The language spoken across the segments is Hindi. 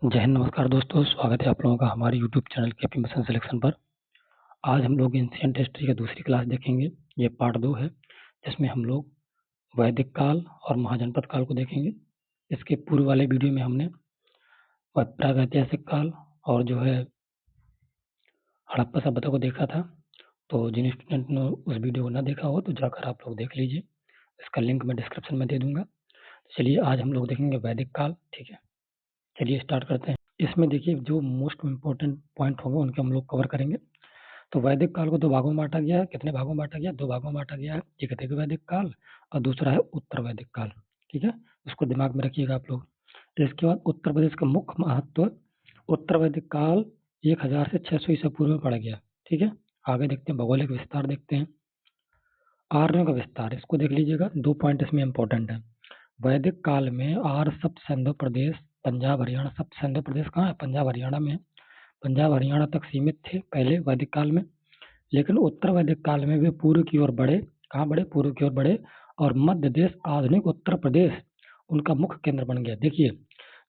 जय हिंद, नमस्कार दोस्तों। स्वागत है आप लोगों का हमारे YouTube channel KP mission selection पर। आज हम लोग एंशिएंट हिस्ट्री का दूसरी क्लास देखेंगे। ये पार्ट 2 है, जिसमें हम लोग वैदिक काल और महाजनपद काल को देखेंगे। इसके पूर्व वाले वीडियो में हमने प्रागैतिहासिक काल और जो है हड़प्पा सभ्यता को देखा था। तो जिन स्टूडेंट ने उस वीडियो को ना देखा हो तो जाकर आप लोग देख लीजिए, इसका लिंक मैं डिस्क्रिप्शन में दे दूंगा। चलिए आज हम लोग देखेंगे वैदिक काल। ठीक है, चलिए स्टार्ट करते हैं। इसमें देखिए जो मोस्ट इम्पोर्टेंट पॉइंट होंगे उनके हम लोग कवर करेंगे। तो वैदिक काल को 2 भागों में बांटा गया है। कितने भागों में बांटा गया है? 2 भागों में बांटा गया है। एक ऋग वैदिक काल और दूसरा है उत्तर वैदिक काल। ठीक है, उसको दिमाग में रखिएगा आप लोग। तो इसके बाद उत्तर प्रदेश का मुख्य महत्व, उत्तर वैदिक काल 1000 से 600 ईसा पूर्व में पड़ गया। ठीक है, आगे देखते हैं, भौगोलिक विस्तार देखते हैं। आर्यों का विस्तार, इसको देख लीजिएगा। 2 पॉइंट इसमें इंपॉर्टेंट है। वैदिक काल में आर्य सप्त सिंधु प्रदेश, पंजाब हरियाणा, सप्त सिंधु प्रदेश कहाँ है? पंजाब हरियाणा में। पंजाब हरियाणा तक सीमित थे पहले वैदिक काल में, लेकिन उत्तर वैदिक काल में वे पूर्व की ओर बढ़े। कहाँ बढ़े? पूर्व की ओर बढ़े, और मध्य देश, आधुनिक उत्तर प्रदेश, उनका मुख्य केंद्र बन गया। देखिए,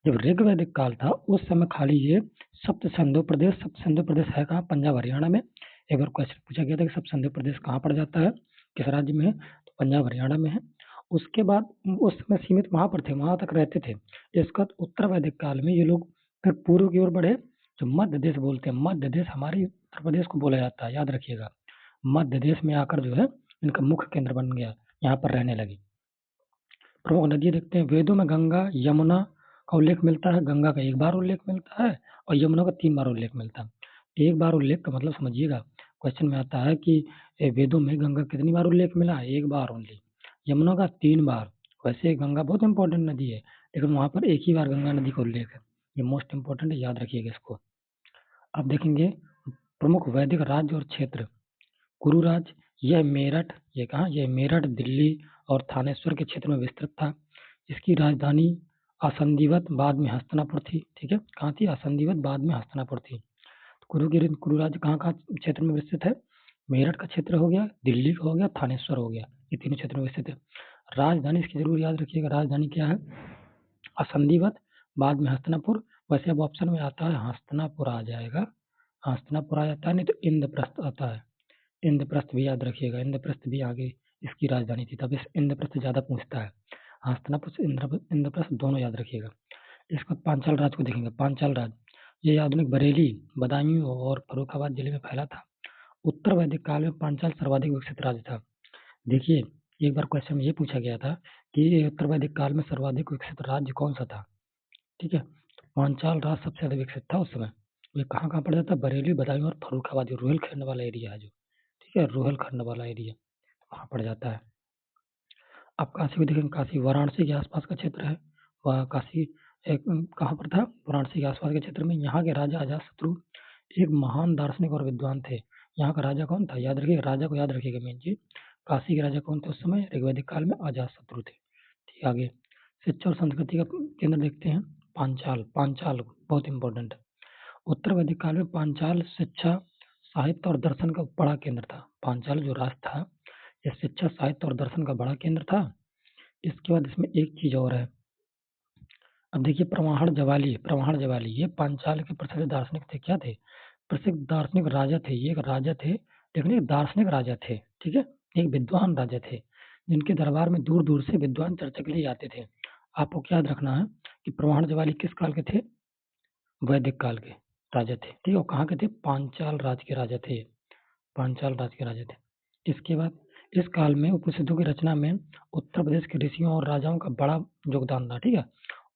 जब ऋग वैदिक काल था उस समय खाली ये सप्त सिंधु प्रदेश, सप्त सिंधु प्रदेश है कहाँ? पंजाब हरियाणा में। एक बार क्वेश्चन पूछा गया था कि सप्त सिंधु प्रदेश कहाँ पड़ जाता है, किस राज्य में है? तो पंजाब हरियाणा में है। उसके बाद उस समय सीमित वहां पर थे, वहां तक रहते थे। इसका उत्तर वैदिक काल में ये लोग फिर पूर्व की ओर बढ़े, जो मध्य देश बोलते हैं। मध्य देश हमारे उत्तर प्रदेश को बोला जाता है, याद रखिएगा। मध्य देश में आकर जो है इनका मुख्य केंद्र बन गया, यहाँ पर रहने लगी। प्रमुख नदी देखते हैं। वेदों में गंगा यमुना का उल्लेख मिलता है। गंगा का 1 बार उल्लेख मिलता है और यमुना का 3 बार उल्लेख मिलता है। 1 बार उल्लेख का मतलब समझिएगा, क्वेश्चन में आता है कि वेदों में गंगा कितनी बार उल्लेख मिला है? 1 बार ओनली। यमुना का 3 बार। वैसे गंगा बहुत इंपॉर्टेंट नदी है, लेकिन वहां पर 1 ही बार गंगा नदी का उल्लेख है। ये मोस्ट इंपॉर्टेंट है, याद रखिएगा इसको। अब देखेंगे प्रमुख वैदिक राज्य और क्षेत्र। कुरु राज्य, यह मेरठ, ये कहाँ? यह मेरठ, दिल्ली और थानेश्वर के क्षेत्र में विस्तृत था। इसकी राजधानी असंधिवत, बाद में हस्तिनापुर थी। ठीक है, कहाँ थी? असंधिवत, बाद में हस्तिनापुर थी। कुरु राज्य कहाँ कहाँ क्षेत्र में विस्तृत है? मेरठ का क्षेत्र हो गया, दिल्ली का हो गया, थानेश्वर हो गया, ये तीनों क्षेत्र में विस्तृत है। राजधानी इसकी जरूर याद रखिएगा। राजधानी क्या है? असंधिवत, बाद में हस्तिनापुर। वैसे अब ऑप्शन में आता है हस्तिनापुर आ जाएगा, हस्तिनापुर आ जाता है, नहीं तो इंद्रप्रस्थ आता है। इंद्रप्रस्थ भी याद रखिएगा, इंद्रप्रस्थ भी आगे इसकी राजधानी थी, तब इस इंद्रप्रस्थ ज्यादा पूछता है। हस्तिनापुर से इंद्रप्रस्थ दोनों याद रखिएगा। इसके बाद पांचाल राज को देखेंगे। पांचाल राज ये आधुनिक बरेली, बदायूं और फर्रुखाबाद जिले में फैला था। उत्तर वैदिक काल में पांचाल सर्वाधिक विकसित राज्य था। देखिए, एक बार क्वेश्चन में ये पूछा गया था कि उत्तर वैदिक काल में सर्वाधिक विकसित राज्य कौन सा था। ठीक है, तो पांचाल राज सबसे ज्यादा विकसित था उस समय। ये कहाँ कहाँ पड़ जाता है? बरेली, बदायूं और फर्रुखाबाद, जो रोहिलखंड वाला एरिया है जो। ठीक है, रोहिलखंड वाला एरिया वहाँ पड़ जाता है। अब काशी को देखेंगे। काशी वाराणसी के आसपास का क्षेत्र है। वह काशी कहाँ पर था? वाराणसी के आसपास के क्षेत्र में। यहाँ के राजा अजातशत्रु एक महान दार्शनिक और विद्वान थे। यहाँ का राजा कौन था? याद रखिएगा, राजा को याद रखिएगा मेन चीज। काशी के राजा कौन थे उस समय? ऋग्वैदिक काल में अजातशत्रु थे। ठीक है, आगे शिक्षा और संस्कृति का केंद्र देखते हैं। पांचाल, पांचाल बहुत इंपॉर्टेंट है। उत्तर वैदिक काल में पांचाल शिक्षा, साहित्य और दर्शन का बड़ा केंद्र था। पांचाल जो राज था, यह शिक्षा, साहित्य और दर्शन का बड़ा केंद्र था। इसके बाद इसमें एक चीज और है। अब देखिए, प्रवाहण जवाली, प्रवाहण जवाली ये पांचाल के प्रसिद्ध दार्शनिक थे। क्या थे? प्रसिद्ध दार्शनिक राजा थे। ये एक राजा थे, लेकिन एक दार्शनिक राजा थे। ठीक है, एक विद्वान राजा थे, जिनके दरबार में दूर दूर से विद्वान चर्चा के लिए आते थे। आपको क्या याद रखना है कि प्रवाहण जवाली किस काल के थे? वैदिक काल के राजा थे। ठीक है, और कहाँ के थे? पांचाल राज के राजा थे। पांचाल राज के राजा थे। इसके बाद इस काल में उपनिषदों की रचना में उत्तर प्रदेश के ऋषियों और राजाओं का बड़ा योगदान था। ठीक है,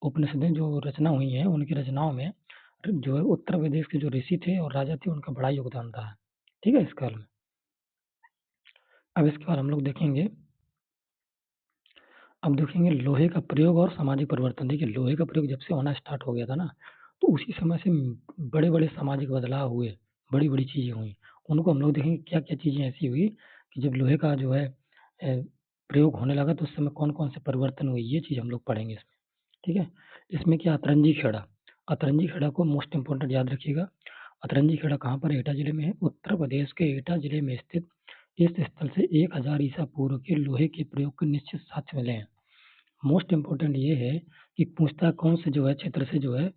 उपनिषदें जो रचना हुई हैं उनकी रचनाओं में जो है उत्तर प्रदेश के जो ऋषि थे और राजा थे उनका बड़ा योगदान था। ठीक है, इस काल में। अब इसके बाद हम लोग देखेंगे, अब देखेंगे लोहे का प्रयोग और सामाजिक परिवर्तन। देखिए, लोहे का प्रयोग जब से होना स्टार्ट हो गया था ना, तो उसी समय से बड़े बड़े सामाजिक बदलाव हुए, बड़ी बड़ी चीजें हुई। उनको हम लोग देखेंगे क्या क्या चीजें ऐसी हुई कि जब लोहे का जो है प्रयोग होने लगा तो उस समय कौन कौन से परिवर्तन हुए, ये चीज हम लोग पढ़ेंगे इसमें। ठीक है, इसमें क्या? अतरंजी खेड़ा। अतरंजी खेड़ा को मोस्ट इंपोर्टेंट याद रखिएगा। अतरंजी खेड़ा कहाँ पर? एटा जिले में है। उत्तर प्रदेश के एटा जिले में स्थित इस स्थल से 1000 ईसा पूर्व के लोहे के प्रयोग के निश्चित साक्ष्य मिले हैं। मोस्ट इम्पोर्टेंट ये है कि पूछता कौन से जो है क्षेत्र से जो है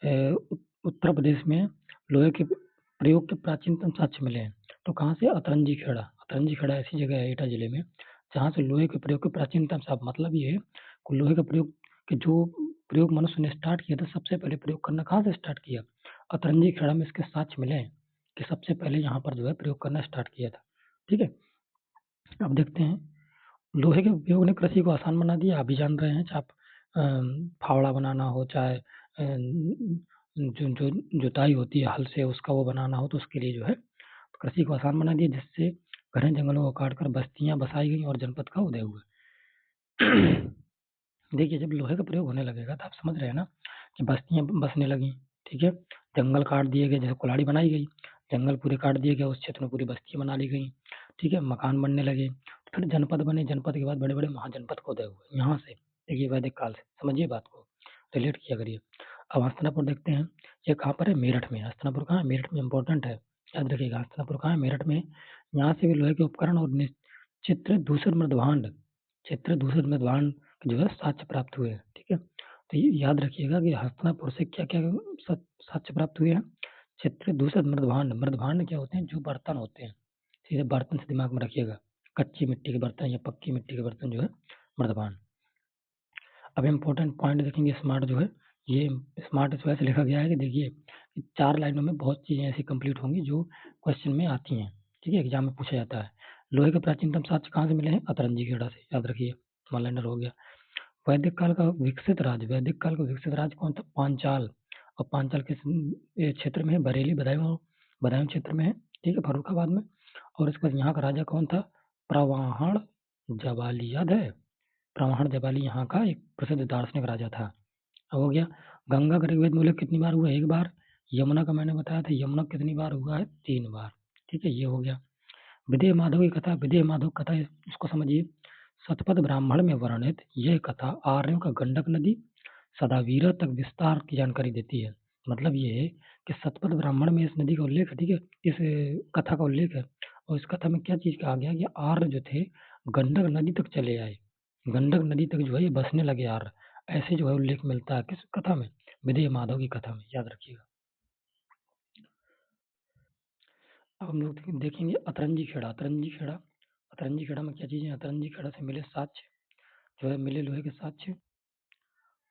उत्तर प्रदेश में लोहे के प्रयोग के प्राचीनतम साक्ष्य मिले हैं। तो कहाँ से? अतरंजी खेड़ा। अतरंजी खेड़ा ऐसी जगह है एटा जिले में जहाँ से लोहे के प्रयोग के प्राचीनतम साक्ष्य, मतलब ये है कि लोहे का प्रयोग कि जो प्रयोग मनुष्य ने स्टार्ट किया था, सबसे पहले प्रयोग करना कहाँ से स्टार्ट किया? अतरंजी खेड़ा में इसके साक्ष्य मिले हैं कि सबसे पहले यहाँ पर जो है प्रयोग करना स्टार्ट किया था। ठीक है, अब देखते हैं लोहे के उपयोग ने कृषि को आसान बना दिया। आप भी जान रहे हैं, चाहे आप फावड़ा बनाना हो, चाहे जो जो जुताई होती है हल से उसका वो बनाना हो, तो उसके लिए जो है कृषि को आसान बना दिया, जिससे घने जंगलों को काटकर बस्तियां बसाई गई और जनपद का उदय हुआ। देखिए, जब लोहे का प्रयोग होने लगेगा तो आप समझ रहे हैं ना कि बस्तियां बसने लगी। ठीक है, जंगल काट दिए गए, जैसे कुल्हाड़ी बनाई गई, जंगल पूरे काट दिए गए, उस क्षेत्र में पूरी बस्तियां बना ली गई। ठीक है, मकान बनने लगे, फिर जनपद बने, जनपद के बाद बड़े बड़े महाजनपद को उदय हुए। यहाँ से देखिए वैदिक काल से समझिए बात को, रिलेट किया करिए। अब हस्तिनापुर देखते हैं, ये कहाँ पर है? मेरठ में। हस्तिनापुर कहाँ है? मेरठ में, इंपॉर्टेंट है, याद रखिएगा। हस्तिनापुर कहाँ है? मेरठ में। यहाँ से भी लोहे के उपकरण और चित्र दूसरे मृदभांड, चित्र दूसरे मृदभांड जो है साक्ष्य प्राप्त हुए हैं। ठीक है, तो ये याद रखिएगा कि हस्तिनापुर से क्या क्या साक्ष्य प्राप्त हुए हैं? चित्र दूसरे मृदभांड। मृदभांड क्या होते हैं? जो बर्तन होते हैं, सीधे बर्तन से दिमाग में रखिएगा, कच्ची मिट्टी के बर्तन या पक्की मिट्टी के बर्तन जो है मृदभांड। अब इम्पोर्टेंट पॉइंट देखेंगे, स्मार्ट जो है, ये स्मार्ट इस वजह से लिखा गया है कि देखिए 4 लाइनों में बहुत चीजें ऐसी कंप्लीट होंगी जो क्वेश्चन में आती हैं। ठीक है, एग्जाम में पूछा जाता है। लोहे के प्राचीनतम साक्ष्य कहाँ से मिले हैं? अतरंजी खेड़ा से, याद रखिए, वन लाइनर हो गया। वैदिक काल का विकसित राज्य, वैदिक काल का विकसित राज्य कौन था? पांचाल। और पांचाल किस क्षेत्र में है? बरेली, बदायूं क्षेत्र में है। ठीक है, फर्रुखाबाद में। और इसके बाद यहाँ का राजा कौन था? प्रवाहण जबाली, याद है? प्रवाहण जबाली यहाँ का एक प्रसिद्ध दार्शनिक राजा था। अब हो गया। गंगा का ऋग्वेद में उल्लेख कितनी बार हुआ? 1 बार। यमुना का मैंने बताया था, यमुना कितनी बार हुआ है? 3 बार। ठीक है, ये हो गया। विदेह माधव की कथा, विदेह माधव कथा इसको समझिए। शतपथ ब्राह्मण में वर्णित यह कथा आर्यों का गंडक नदी सदावीरा तक विस्तार की जानकारी देती है। मतलब ये है कि शतपथ ब्राह्मण में इस नदी का उल्लेख है। ठीक है, इस कथा का उल्लेख है, और इस कथा में क्या चीज कहा गया कि आर्य जो थे गंडक नदी तक चले आए, गंडक नदी तक जो है ये बसने लगे आर्य। ऐसे जो है उल्लेख मिलता है किस कथा में? विदेह माधव की कथा में, याद रखिएगा। अब हम लोग देखेंगे अतरंजी खेड़ा। अतरंजी खेड़ा, अतरंजी खेड़ा में क्या चीजें? अतरंजी खेड़ा से मिले साक्ष्य जो है, मिले लोहे के साक्ष्य।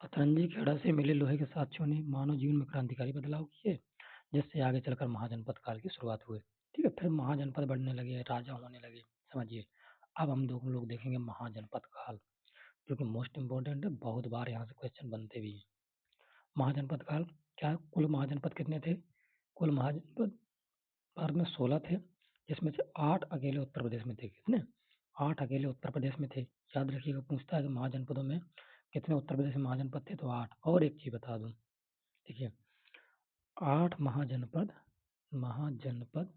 अतरंजी खेड़ा से मिले लोहे के साक्ष्यों ने मानव जीवन में क्रांतिकारी बदलाव किए, जिससे आगे चलकर महाजनपद काल की शुरुआत हुई। ठीक है, फिर महाजनपद बढ़ने लगे, राजा होने लगे, समझिए। अब हम लोग देखेंगे महाजनपद काल, जो कि मोस्ट इम्पोर्टेंट है, बहुत बार यहाँ से क्वेश्चन बनते भी हैं। महाजनपद काल क्या है? कुल महाजनपद कितने थे? कुल महाजनपद भारत में 16 थे, जिसमें से 8 अकेले उत्तर प्रदेश में थे। कितने? 8 अकेले उत्तर प्रदेश में थे। याद रखिएगा, पूछता है कि महाजनपदों में कितने उत्तर प्रदेश में महाजनपद थे, तो 8। और एक चीज बता दूं, देखिए 8 महाजनपद, महाजनपद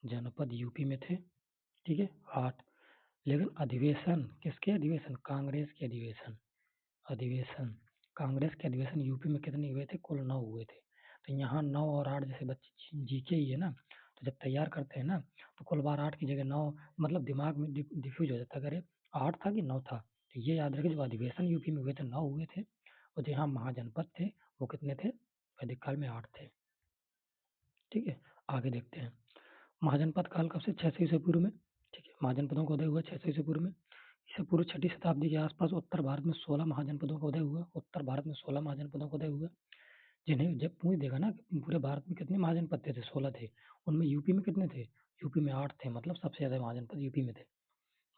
जनपद यूपी में थे। ठीक है, 8। लेकिन अधिवेशन किसके? अधिवेशन कांग्रेस के अधिवेशन, अधिवेशन कांग्रेस के अधिवेशन यूपी में कितने हुए थे? कुल 9 हुए थे। तो यहाँ 9 और 8, जैसे बच्चे जीके ही है ना, तो जब तैयार करते हैं ना, तो कुल बार 8 की जगह 9, मतलब दिमाग में डिफ्यूज हो जाता है, अरे 8 था कि 9 था। तो ये याद रखें, जो अधिवेशन यूपी में हुए थे 9 हुए थे, और जो यहाँ महाजनपद थे वो कितने थे? वैदिक काल में 8 थे। ठीक है, आगे देखते हैं। महाजनपद काल कब से? 600 ईसा पूर्व में। ठीक है, महाजनपदों का उदय हुआ 600 ईसा पूर्व में। ईसा पूर्व 6ठी शताब्दी के आसपास उत्तर भारत में 16 महाजनपदों का उदय हुआ। उत्तर भारत में 16 महाजनपदों का उदय हुआ, जिन्हें जब पूछ देगा ना कि पूरे भारत में कितने महाजनपद थे? 16 थे। उनमें यूपी में कितने थे? यूपी में 8 थे, मतलब सबसे ज्यादा महाजनपद यूपी में थे।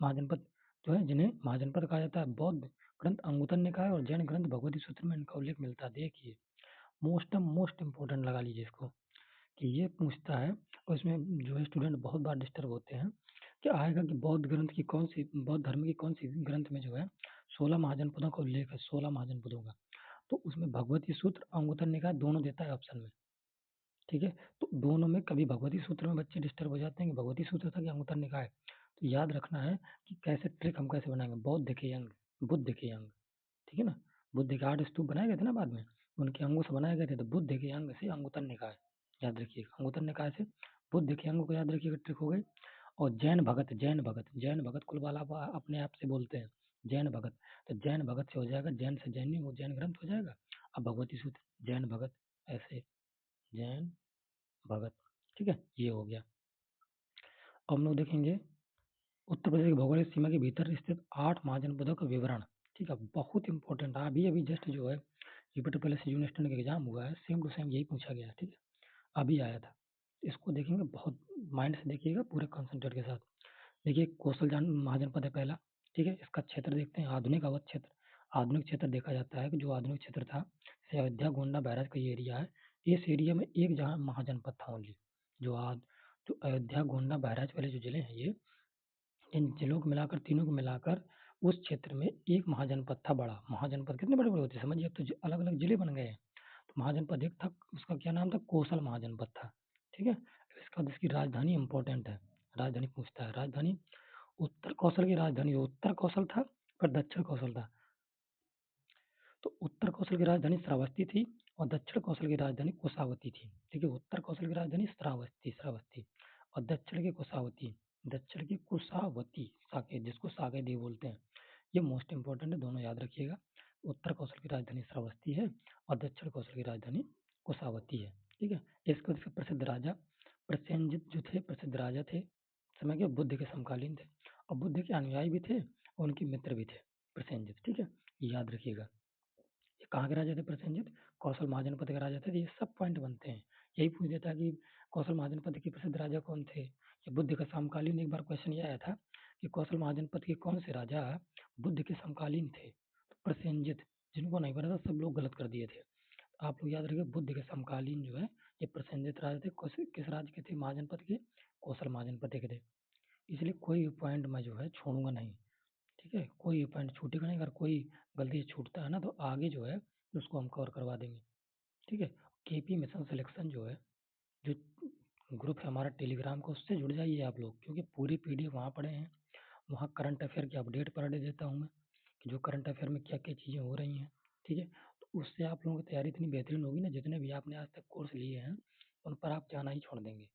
महाजनपद जो है, जिन्हें महाजनपद कहा जाता है, बौद्ध ग्रंथ अंगुतन निकाय और जैन ग्रंथ भगवती सूत्र में इनका उल्लेख मिलता है। देखिए, मोस्ट इंपोर्टेंट लगा लीजिए इसको, कि ये पूछता है, और इसमें जो है स्टूडेंट बहुत बार डिस्टर्ब होते हैं कि आएगा कि बौद्ध ग्रंथ की कौन सी, बौद्ध धर्म की कौन सी ग्रंथ में जो है 16 महाजनपदों का उल्लेख है, 16 महाजनपदों का। तो उसमें भगवती सूत्र अंगुत्तर निकाय दोनों देता है ऑप्शन में। ठीक है, तो दोनों में कभी भगवती सूत्र में बच्चे डिस्टर्ब हो जाते हैं कि भगवती सूत्र था कि अंगुत्तर निकाय। तो याद रखना है कि कैसे ट्रिक हम कैसे बनाएंगे। बौद्ध के अंग, बुद्ध के अंग, ठीक है ना, बुद्ध के 8 स्तूप बनाए गए थे ना बाद में, उनके अंगों से बनाए गए थे, तो बुद्ध के अंग से अंगुत्तर निकाय, याद रखिएगा, अंगुत्तर निकाय से बुद्ध के अंग को याद रखिएगा, ट्रिक हो गई। और जैन भगत, जैन भगत, जैन भगत कुल वाला अपने आप से बोलते हैं जैन भगत, तो जैन भगत से हो जाएगा, जैन से जैनी, वो जैन ग्रंथ हो जाएगा। अब भगवती सूत्र जैन भगत, भीतर स्थित 8 महाजनपदों का विवरण। ठीक है, बहुत इंपॉर्टेंट। अभी जस्ट जो है यूपी पहले यूनिट टेस्ट का एग्जाम हुआ है, सेम टू सेम यही पूछा गया है। ठीक है, अभी आया था। इसको देखेंगे, बहुत माइंड से देखिएगा, पूरे कंसंट्रेट के साथ देखिए। कौशल महाजनपद है पहला। ठीक है, इसका क्षेत्र देखते हैं, आधुनिक अवध क्षेत्र। आधुनिक क्षेत्र देखा जाता है कि जो आधुनिक क्षेत्र था, जैसे अयोध्या, गोंडा, बैराज का ये एरिया है, इस एरिया में एक जहाँ महाजनपद था ओनली। जो अयोध्या, गोंडा, बहराइच वाले जो जिले हैं, ये इन जिलों को मिलाकर, तीनों को मिलाकर उस क्षेत्र में एक महाजनपद था बड़ा। महाजनपद कितने बड़े बड़े होते हैं समझिए, अब तो अलग अलग जिले बन गए हैं। तो महाजनपद एक था, उसका क्या नाम था, कौशल महाजनपद था। ठीक है, इसका इसकी राजधानी इंपॉर्टेंट है, राजधानी पूछता है। राजधानी उत्तर कौशल की राजधानी उत्तर कौशल था, पर दक्षिण कौशल था। तो उत्तर कौशल की राजधानी श्रावस्ती थी और दक्षिण कौशल की राजधानी कुशावती थी। ठीक है, उत्तर कौशल की राजधानी श्रावस्ती और दक्षिण की कुशावती। दक्षिण की कुशावती, साकेत, जिसको साकेत बोलते हैं। ये मोस्ट इंपॉर्टेंट है, दोनों याद रखिएगा। उत्तर कौशल की राजधानी श्रावस्ती है और दक्षिण कौशल की राजधानी कुशावती है। ठीक है, इसके प्रसिद्ध राजा प्रसेनजित जो थे, प्रसिद्ध राजा थे, समय के बुद्ध के समकालीन थे और बुद्ध के अनुयायी भी थे और उनके मित्र भी थे, प्रसेनजित। ठीक है, याद रखिएगा। ये कहाँ के राजा थे प्रसेनजित? कौशल महाजनपद के राजा थे। ये सब पॉइंट बनते हैं, यही पूछ देता है कि कौशल महाजनपद के प्रसिद्ध राजा कौन थे। ये बुद्ध के समकालीन, एक बार क्वेश्चन ये आया था कि कौशल महाजनपद के कौन से राजा बुद्ध के समकालीन थे। तो प्रसेनजित, जिनको नहीं पता था सब लोग गलत कर दिए थे। आप लोग याद रखिए, बुद्ध के समकालीन जो है ये प्रसेनजित राजा थे। किस राज्य के थे? महाजनपद के, कौशल महाजनपद के थे। इसलिए कोई पॉइंट मैं जो है छोड़ूंगा नहीं। ठीक है, कोई पॉइंट छूटेगा नहीं। अगर कोई गलती से छूटता है ना, तो आगे जो है उसको हम कवर करवा देंगे। ठीक है, केपी मिशन सिलेक्शन जो है, जो ग्रुप है हमारा टेलीग्राम का, उससे जुड़ जाइए आप लोग, क्योंकि पूरी पीडीएफ वहाँ पड़े हैं। वहाँ करंट अफेयर की अपडेट पर डे देता हूँ मैं, कि जो करंट अफेयर में क्या क्या चीज़ें हो रही हैं। ठीक है, तो उससे आप लोगों की तैयारी इतनी बेहतरीन होगी ना, जितने भी आपने आज तक कोर्स लिए हैं उन पर आप जाना ही छोड़ देंगे,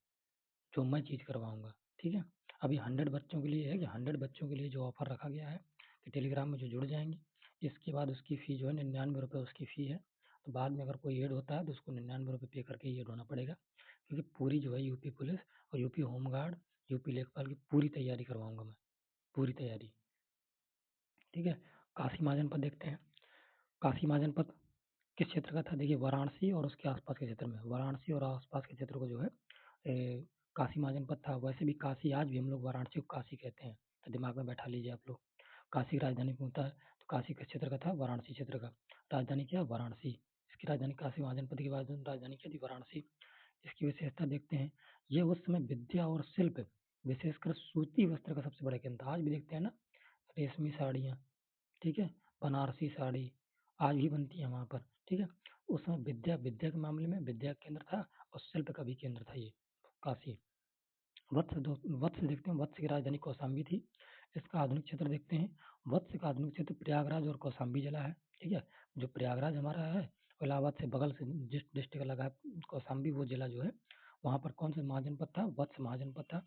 जो मैं चीज़ करवाऊंगा। ठीक है, अभी 100 बच्चों के लिए है कि 100 बच्चों के लिए जो ऑफर रखा गया है कि टेलीग्राम में जो जुड़ जाएंगे, इसके बाद उसकी फ़ी जो है 99 रुपये उसकी फ़ी है। तो बाद में अगर कोई ऐड होता है तो उसको 99 रुपये पे करके ही ऐड होना पड़ेगा, क्योंकि पूरी जो है यूपी पुलिस और यूपी होमगार्ड, यूपी लेखपाल की पूरी तैयारी करवाऊंगा मैं, पूरी तैयारी। ठीक है, काशी महाजनपद देखते हैं। काशी महाजनपद किस क्षेत्र का था? देखिए, वाराणसी और उसके आसपास के क्षेत्र में, वाराणसी और आसपास के क्षेत्र को जो है काशी महाजनपद था। वैसे भी काशी, आज भी हम लोग वाराणसी को काशी कहते हैं, तो दिमाग में बैठा लीजिए आप लोग। काशी की राजधानी कौन था? तो काशी किस क्षेत्र का था? वाराणसी क्षेत्र का। राजधानी क्या? वाराणसी। इसकी राजधानी, काशी महाजनपद की राजधानी क्या थी? वाराणसी। इसकी विशेषता देखते हैं। ये उस समय विद्या और शिल्प, विशेषकर सूती वस्त्र का सबसे बड़ा केंद्र था। आज भी देखते हैं ना, रेशमी साड़ियाँ, ठीक है, बनारसी साड़ी आज भी बनती है वहाँ पर। ठीक है, उस समय विद्या विद्या के मामले में विद्या केंद्र था और शिल्प का भी केंद्र था ये काशी। वत्स देखते हैं। वत्स की राजधानी कौशाम्बी थी। इसका आधुनिक क्षेत्र देखते हैं। वत्स का आधुनिक क्षेत्र प्रयागराज और कौशाम्बी जिला है। ठीक है, जो प्रयागराज हमारा है, इलाहाबाद से बगल से जिस डिस्ट्रिक्ट लगा है, कौशाम्बी वो जिला जो है, वहाँ पर कौन सा महाजनपद था? वत्स महाजनपद था।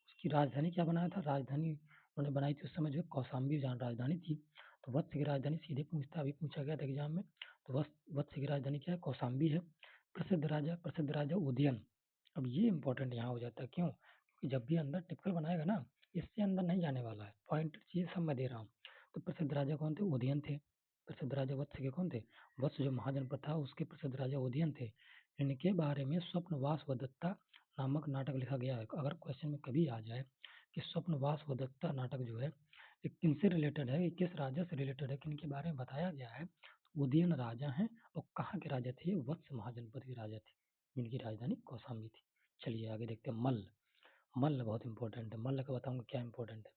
उसकी राजधानी क्या बनाया था? राजधानी उन्होंने बनाई थी उस समय जो है कौशाम्बी जहाँ राजधानी थी। तो वत्स की राजधानी सीधे पूछता, अभी पूछा गया था एग्जाम में। तो वत्स की राजधानी क्या है? कौशाम्बी है। प्रसिद्ध राजा उदयन। अब ये इंपॉर्टेंट यहाँ हो जाता है, क्यों? कि जब भी अंदर टिपिकल बनाएगा ना, इससे अंदर नहीं जाने वाला है, पॉइंट चीज सब मैं दे रहा हूँ। तो प्रसिद्ध राजा कौन थे? उदयन थे। प्रसिद्ध राजा वत्स के कौन थे? वत्स जो महाजनपद था उसके प्रसिद्ध राजा उदयन थे। इनके बारे में स्वप्नवास व दत्ता नामक नाटक लिखा गया है। अगर क्वेश्चन में कभी आ जाए कि स्वप्नवास व दत्ता नाटक जो है ये किनसे रिलेटेड है, ये किस राजा से रिलेटेड है, किनके बारे में बताया गया है, तो उदयन राजा हैं। और कहाँ के राजा थे? वत्स महाजनपद के राजा थे, जिनकी राजधानी कौशाम्बी थी। चलिए आगे देखते हैं। मल्ल। मल्ल बहुत इंपॉर्टेंट है। मल्ल का बताऊंगा क्या इंपॉर्टेंट है।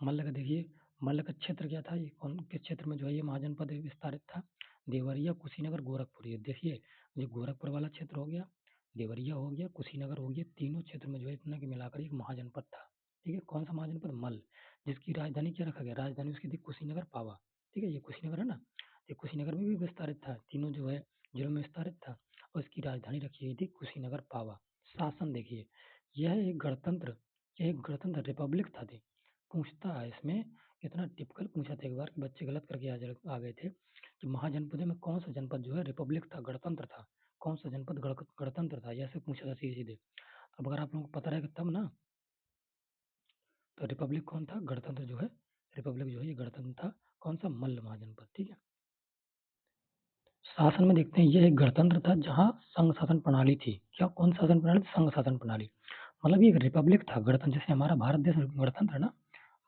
मल्ल का देखिए, मल्ल का क्षेत्र क्या था? ये कौन किस क्षेत्र में जो है ये महाजनपद विस्तारित था? देवरिया, कुशीनगर, गोरखपुर। ये देखिए, ये गोरखपुर वाला क्षेत्र हो गया, देवरिया हो गया, कुशीनगर हो गया, तीनों क्षेत्र में जो है इतना के मिलाकर एक महाजनपद था। ठीक है, कौन सा महाजनपद? मल्ल। जिसकी राजधानी क्या रखा गया? राजधानी उसकी थी कुशीनगर, पावा। ठीक है, ये कुशीनगर है ना, ये कुशीनगर में भी विस्तारित था, तीनों जो है जिलों में विस्तारित था। और इसकी राजधानी रखी गई थी कुशीनगर, पावा। शासन देखिए, यह एक गणतंत्र, यह एक गणतंत्र रिपब्लिक था। पूछता है इसमें, इतना टिपिकल पूछा था एक बार कि बच्चे गलत करके आ गए थे कि महाजनपदों में कौन सा जनपद जो है रिपब्लिक था, गणतंत्र था, कौन सा जनपद गणतंत्र था, ऐसे पूछा था सीधे सीधे। अब अगर आप लोगों को पता रहेगा तब ना, तो रिपब्लिक कौन था? गणतंत्र जो है, रिपब्लिक जो है ये गणतंत्र था। कौन सा? मल्ल महाजनपद। ठीक है। शासन में देखते हैं ये एक गणतंत्र था जहाँ संघ शासन प्रणाली थी। क्या? कौन शासन प्रणाली? संघ शासन प्रणाली। मतलब ये एक रिपब्लिक था, गणतंत्र। जैसे हमारा भारत देश गणतंत्र है ना,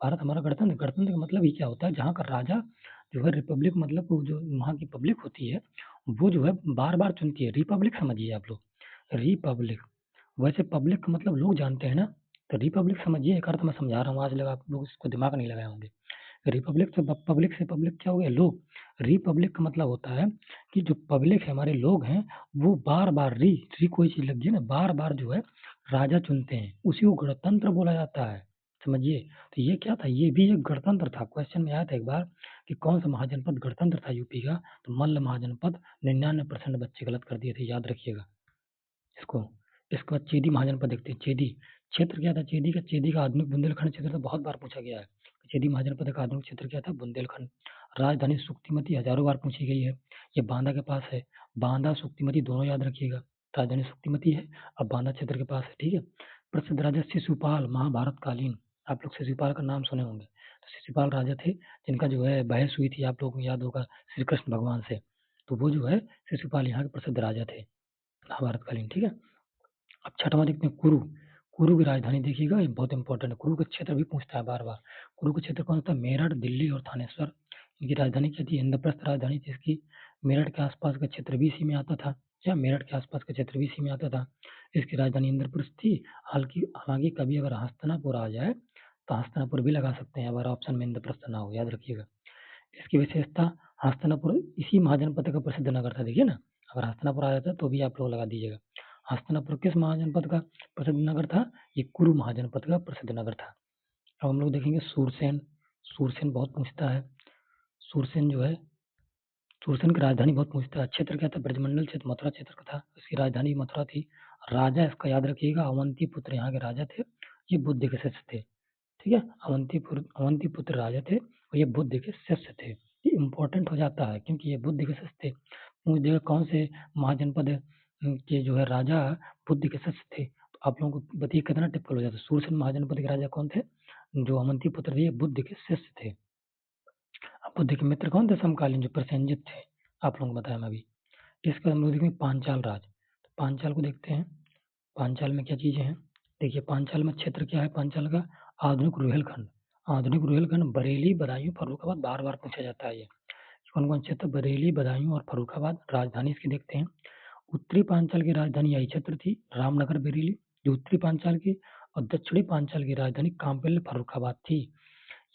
भारत हमारा गणतंत्र। गणतंत्र का मतलब ये क्या होता है? जहाँ का राजा जो है, रिपब्लिक मतलब वो जो वहाँ की पब्लिक होती है वो जो है बार बार चुनती है। रिपब्लिक समझिए आप लोग, रिपब्लिक। वैसे पब्लिक का मतलब लोग जानते हैं ना, तो रिपब्लिक समझिए। एक अर्थ मैं समझा रहा हूँ, आज लगा आप लोग इसको दिमाग नहीं लगाए होंगे। रिपब्लिक से पब्लिक से पब्लिक क्या हो गया? लोग। रिपब्लिक का मतलब होता है कि जो पब्लिक है, हमारे लोग हैं, वो बार बार री कोई चीज लग गई ना, बार बार जो है राजा चुनते हैं, उसी को गणतंत्र बोला जाता है। समझिए। तो ये क्या था? ये भी एक गणतंत्र था। क्वेश्चन में आया था एक बार कि कौन सा महाजनपद गणतंत्र था यूपी का, तो मल्ल महाजनपद। 99% बच्चे गलत कर दिए थे, याद रखिएगा इसको। इसके बाद चेदी महाजनपद देखते हैं। चेदी क्षेत्र क्या था? चेदी का आधुनिक बुंदेलखंड क्षेत्र तो बहुत बार पूछा गया है। चेदी महाजनपद का आधुनिक क्षेत्र क्या था? बुंदेलखंड। राजधानी सुक्तिमती हजारों बार पूछी गई है। ये बांदा के पास है। बांदा सुक्तिमती दोनों याद रखिएगा। राजधानी सुक्तिमती है, अब बांदा क्षेत्र के पास है। ठीक है। प्रसिद्ध राजा शिशुपाल, महाभारत कालीन। आप लोग शिशुपाल का नाम सुने होंगे। तो शिशुपाल राजा थे जिनका जो है बहस हुई थी, आप लोगों को याद होगा, श्री कृष्ण भगवान से। तो वो जो है शिशुपाल यहाँ के प्रसिद्ध राजा थे, महाभारत कालीन। ठीक है। अब छठवां देखते हैं कुरु। कुरु की राजधानी देखिएगा, ये बहुत इंपॉर्टेंट है। कुरु का क्षेत्र भी पूछता है बार बार। कुरु का क्षेत्र कौन सा? मेरठ, दिल्ली और थानेश्वर। इनकी राजधानी क्या थी? इंद्रप्रस्थ राजधानी थी इसकी। मेरठ के आसपास का क्षेत्र भी इसी में आता था। क्या? मेरठ के आसपास का क्षेत्र भी इसी में आता था। इसकी राजधानी इंद्रप्रस्थ थी। हालांकि कभी अगर हस्तिनापुर आ जाए तो हस्तिनापुर भी लगा सकते हैं, अगर ऑप्शन में इंद्रप्रस्थ ना हो, याद रखिएगा। इसकी विशेषता, हस्तिनापुर इसी महाजनपद का प्रसिद्ध नगर था। देखिए ना, अगर हस्तिनापुर आ जाता तो भी आप लोग लगा दीजिएगा। हस्तिनापुर किस महाजनपद का प्रसिद्ध नगर था? ये कुरु महाजनपद का प्रसिद्ध नगर था। अब हम लोग देखेंगे सूरसेन। सूरसेन बहुत पूछता है। सूरसेन जो है, सूरसेन की राजधानी बहुत पूछता है। क्षेत्र क्या था? ब्रजमंडल क्षेत्र, मथुरा क्षेत्र का था। इसकी राजधानी मथुरा थी। राजा इसका याद रखिएगा, अवंती पुत्र यहाँ के राजा थे। ये बुद्ध के शिष्य थे। ठीक है। अवंती पुत्र राजा थे और ये बुद्ध के शिष्य थे। ये इंपॉर्टेंट हो जाता है क्योंकि ये बुद्ध के शिष्य थे। उस जगह कौन से महाजनपद के जो है राजा बुद्ध के शिष्य थे? तो आप लोगों को बताइए कितना टिपिकल हो जाता है। सूरसेन महाजनपद के राजा कौन थे? जो अवंती पुत्र थे, ये बुद्ध के शिष्य थे। अब बुद्ध के मित्र कौन थे समकालीन? जो प्रसेनजित थे, आप लोगों को बताया मैं अभी। इसके बाद हम लोग देखेंगे पांचाल राज। तो पांचाल को देखते हैं। पांचाल में क्या चीजें हैं? देखिए पांचाल में क्षेत्र क्या है पांचाल का? आधुनिक रुहेलखंड। आधुनिक रुहेलखंड बरेली, बदायूं, फर्रुखाबाद। बार बार पूछा जाता है ये। कौन कौन क्षेत्र? बरेली, बदायूं और फर्रुखाबाद। राजधानी इसकी देखते हैं। उत्तरी पांचाल की राजधानी यही क्षेत्र थी, रामनगर, बरेली, जो उत्तरी पांचाल की। और दक्षिणी पांचाल की राजधानी काम्पिल, फर्रुखाबाद थी।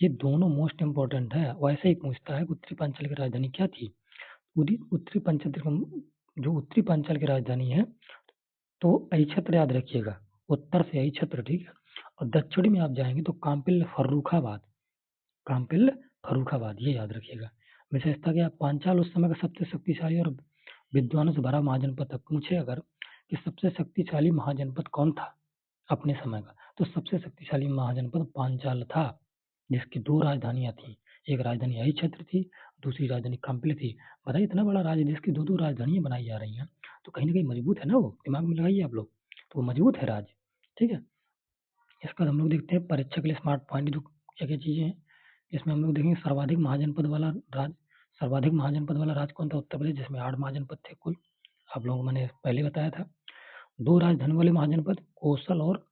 ये दोनों मोस्ट इंपॉर्टेंट है। वैसे ही पूछता है कि उत्तरी पांचाल की राजधानी क्या थी। उत्तरी पांचाल जो उत्तरी पांचाल की राजधानी है, तो यही क्षेत्र याद रखिएगा, उत्तर से यही क्षेत्र। ठीक है। और दक्षिणी में आप जाएंगे तो काम्पिल, फर्रुखाबाद। काम्पिल, फर्रुखाबाद, ये याद रखिएगा। विशेषता क्या? पांचाल उस समय का सबसे शक्तिशाली और विद्वानों से भरा महाजनपद था। पूछे अगर कि सबसे शक्तिशाली महाजनपद कौन था अपने समय का, तो सबसे शक्तिशाली महाजनपद पांचाल था, जिसकी 2 राजधानियां थी। एक राजधानी यही क्षेत्र थी, दूसरी राजधानी काम्पिल थी। बताइए, इतना बड़ा राज्य जिसकी 2 राजधानियां बनाई जा रही हैं, तो कहीं ना कहीं मजबूत है ना वो। दिमाग में लगाइए आप लोग, तो वो मजबूत है राज्य। ठीक है। इसका हम लोग देखते हैं परीक्षा के लिए स्मार्ट पॉइंट, जो क्या क्या चीजें हैं। इसमें हम लोग देखेंगे सर्वाधिक महाजनपद वाला राज्य कौन था? उत्तर प्रदेश, जिसमें 8 महाजनपद थे कुल। आप लोगों को मैंने पहले बताया था। 2 राजधानी वाले महाजनपद, कौशल और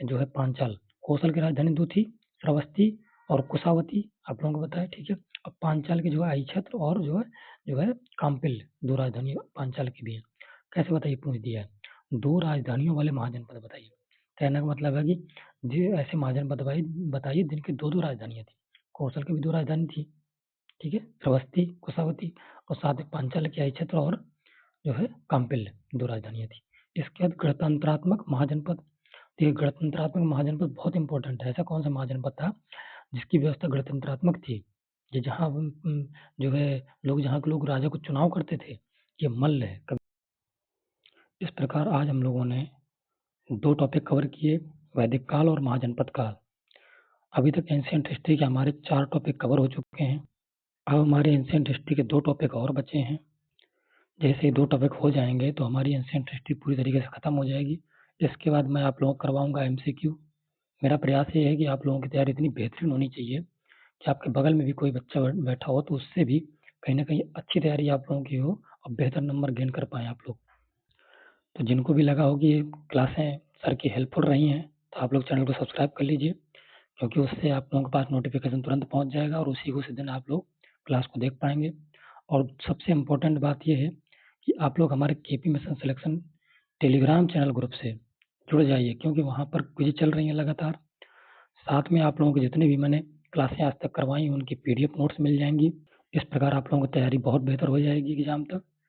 जो है पांचाल। कौशल की राजधानी 2 थी, श्रावस्ती और कुशावती, आप लोगों को बताया। ठीक है। अब पांचाल की जो है आई क्षेत्र और जो है काम्पिल, 2 राजधानी पांचाल की भी है। कैसे बताइए? पूछ दिया है। 2 राजधानियों वाले महाजनपद बताइए। कहने का मतलब है कि जी ऐसे महाजनपद बताइए जिनकी 2 राजधानियां थी। कौशल की भी 2 राजधानी थी। ठीक है, श्रावस्ती, कुशावती, और साथ ही पांचाल की आई क्षेत्र और जो है काम्पिल, 2 राजधानियां थी। इसके बाद गणतंत्रात्मक महाजनपद। तो ये गणतंत्रात्मक महाजनपद बहुत इंपॉर्टेंट है। ऐसा कौन सा महाजनपद था जिसकी व्यवस्था गणतंत्रात्मक थी? ये जहाँ जो है जहाँ के लोग राजा को चुनाव करते थे, ये मल्ल है। इस प्रकार आज हम लोगों ने 2 टॉपिक कवर किए, वैदिक काल और महाजनपद काल। अभी तक एंशिएंट हिस्ट्री के हमारे 4 टॉपिक कवर हो चुके हैं। अब हमारे एंशिएंट हिस्ट्री के 2 टॉपिक और बचे हैं। जैसे 2 टॉपिक हो जाएंगे तो हमारी एंशिएंट हिस्ट्री पूरी तरीके से खत्म हो जाएगी। इसके बाद मैं आप लोगों को करवाऊंगा MCQ। मेरा प्रयास ये है कि आप लोगों की तैयारी इतनी बेहतरीन होनी चाहिए कि आपके बगल में भी कोई बच्चा बैठा हो तो उससे भी कहीं न कहीं अच्छी तैयारी आप लोगों की हो और बेहतर नंबर गेन कर पाएँ आप लोग। तो जिनको भी लगा हो कि ये क्लासें सर की हेल्पफुल रही हैं, तो आप लोग चैनल को सब्सक्राइब कर लीजिए, क्योंकि उससे आप लोगों के पास नोटिफ़िकेशन तुरंत पहुँच जाएगा और उसी दिन आप लोग क्लास को देख पाएँगे। और सबसे इम्पोर्टेंट बात ये है कि आप लोग हमारे KP mission selection Telegram channel group से जुड़ जाइए, क्योंकि वहाँ पर क्विज़ चल रही हैं लगातार। साथ में आप लोगों को जितनी भी मैंने क्लासें आज तक करवाई हैं, उनकी पीडीएफ नोट्स मिल जाएँगी। इस प्रकार आप लोगों की तैयारी बहुत बेहतर हो जाएगी एग्ज़ाम तक।